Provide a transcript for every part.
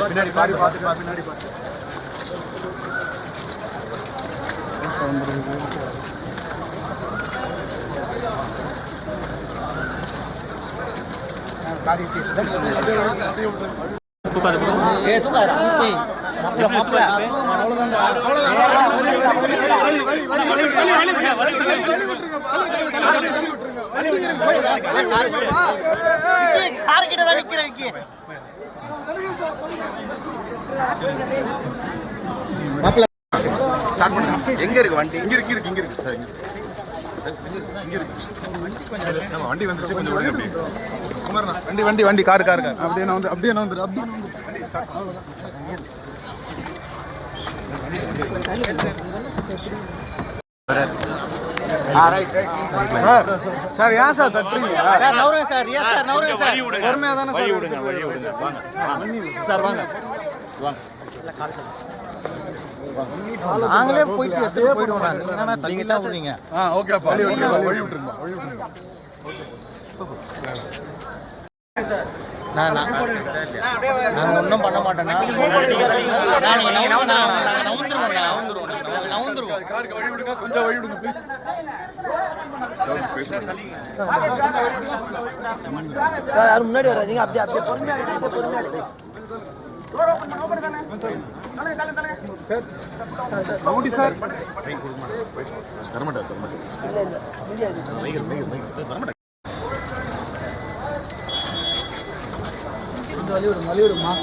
பின்னாடி பாரு பார்த்து பின்னாடி பார்த்து எங்க இருக்கு வண்டி? இங்க இருக்கு சார். வண்டி வந்துருச்சு, கொஞ்சம் விடுங்க. அப்படி குமாரண்ணா, வண்டி காரு அப்படியே நான் வந்து சார் ஏன் சார் தட்டுறீங்க சார்? நவுருங்க சார். ஏன் சார் நவுருங்க சார்? பொறுமையா தானே சார் வழி விடுங்க. வாங்க சார், வாங்க நாங்களே போயிட்டு எடுத்து போயிடுவோம். என்னன்னா தள்ளி தான் விடுறீங்க. ஓகேப்பா, வழி விட்டுருங்க. நாங்கள் ஒன்றும் பண்ண மாட்டோம்ண்ணா. நவுந்துருவோம். காருக்கு வழி விடுங்க, கொஞ்சம் வழி விடுங்க ப்ளீஸ். சார் யாரும் முன்னாடி வராதீங்க. அப்படியே பொறுமையாடி. சார் வழி விடுமா?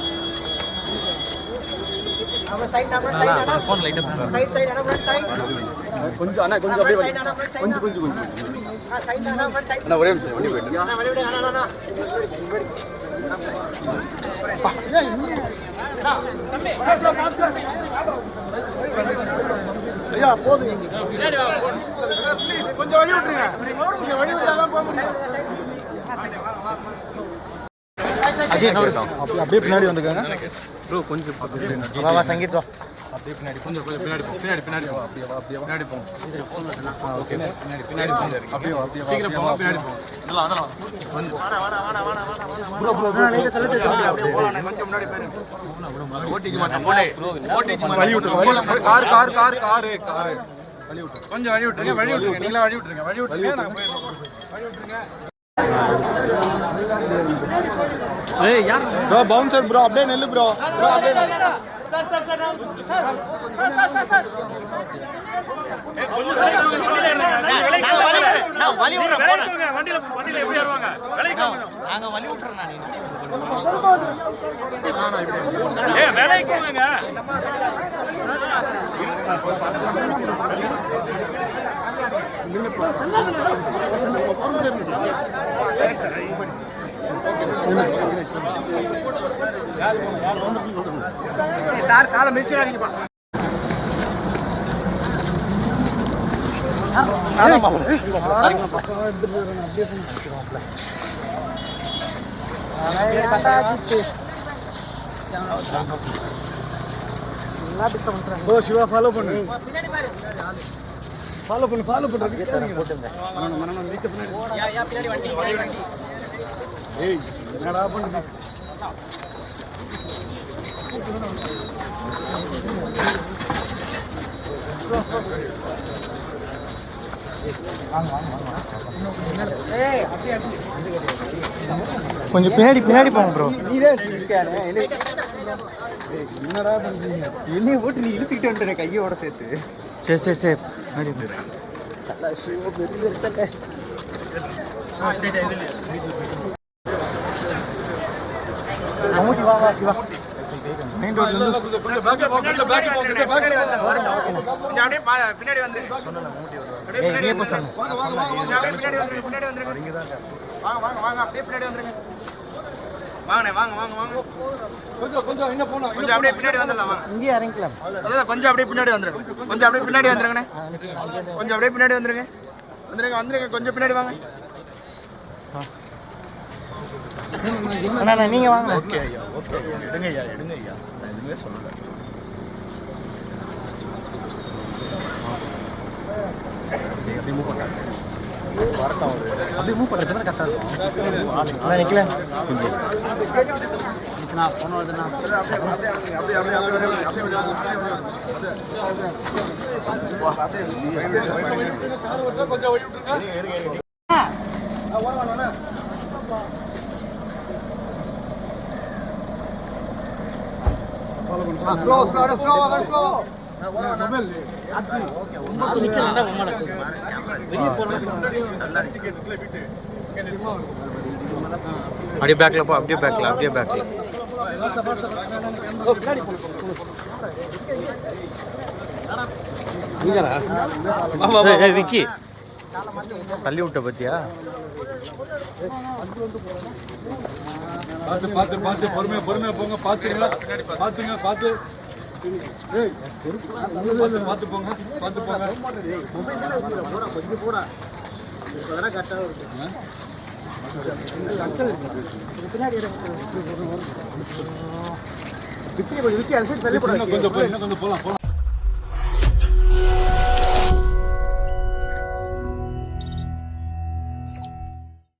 கொஞ்சம் அண்ணா, கொஞ்சம் அப்படியே கொஞ்சம் அண்ணா, ஒரே நிமிஷம் வண்டி போயிட்டு ஐயா போதும். கொஞ்சம் வழி விட்டுருங்க. நீங்க வழி விட்டாதான் போக முடியும். அஜய் அப்படியே பின்னாடி வந்துக்கங்க ப்ரோ. கொஞ்சம் வா சங்கீத் வா. அப்படியே பின்னாடி கொஞ்சம் பின்னாடி போ. பின்னாடி போ. ஓகே, பின்னாடி போ. அப்படியே சீக்கிரம் போ. பின்னாடி போ. அதெல்லாம் ப்ரோ அப்படியே போலாம். கொஞ்சம் முன்னாடி போய் ஓட்டிக்க மாட்டேன். வழி விட்டுருங்க. கார் வழி விட்டுருங்க. கொஞ்சம் வழி விட்டுருங்க. நீங்களா வழி விட்டுருங்க. நாங்கள் போய் வழி விட்டுருங்க. ஏய் யார் ப்ரோ? பவுன்சர் ப்ரோ, அப்படியே நெல்லு ப்ரோ. அப்படியே சார் நான் வழி விடுறேன். வண்டியில எப்படி வருவாங்க? நாங்க வழி விட்டுறோம். ஏய் வேலைக்கு போங்க. சார் காலை மிதிச்சிடாதீங்கப்பா. சிவா ஃபாலோ பண்ணு. ஏய் என்னடா பண்ணுங்க? கொஞ்சம் பின்னாடி போங்க ப்ரோ. என்னடா பண்றீங்க? என்னைய போட்டு நீ இழுத்துக்கிட்டு வந்துட்ட கையோட சேர்த்து. சரி வா சிவா. மெயின் ரோட்ல பின்னாடி வந்து வாங்க அப்படியே பின்னாடி வந்துருங்க. வாங்க கொஞ்சம் என்ன போணும். கொஞ்சம் அப்படியே பின்னாடி வந்துடலாம். வாங்க இங்கே இறங்கிக்கலாம். அதான் கொஞ்சம் அப்படியே பின்னாடி வந்துருங்க. கொஞ்சம் அப்படியே பின்னாடி வந்துருங்க. கொஞ்சம் பின்னாடி வாங்க. அண்ணா நீங்க வாங்க. ஓகே ஐயா, எடுங்க ஐயா. நான் எதுவுமே சொல்லல. அப்படியே மூவ் பண்ணாங்க. வரட்டும். அப்படியே மூவ் பண்ணுறது கரெக்டாக இருக்கும். நிற்கல. நான் போன வருதுண்ணா அப்படியே பேக்ல போ அப்படியே பேக்ல விக்கி தள்ளி விட்ட பத்தியா பார்த்து பொறுமையா போங்க பாத்துங்க பார்த்து போங்க கொஞ்சம் போலாம்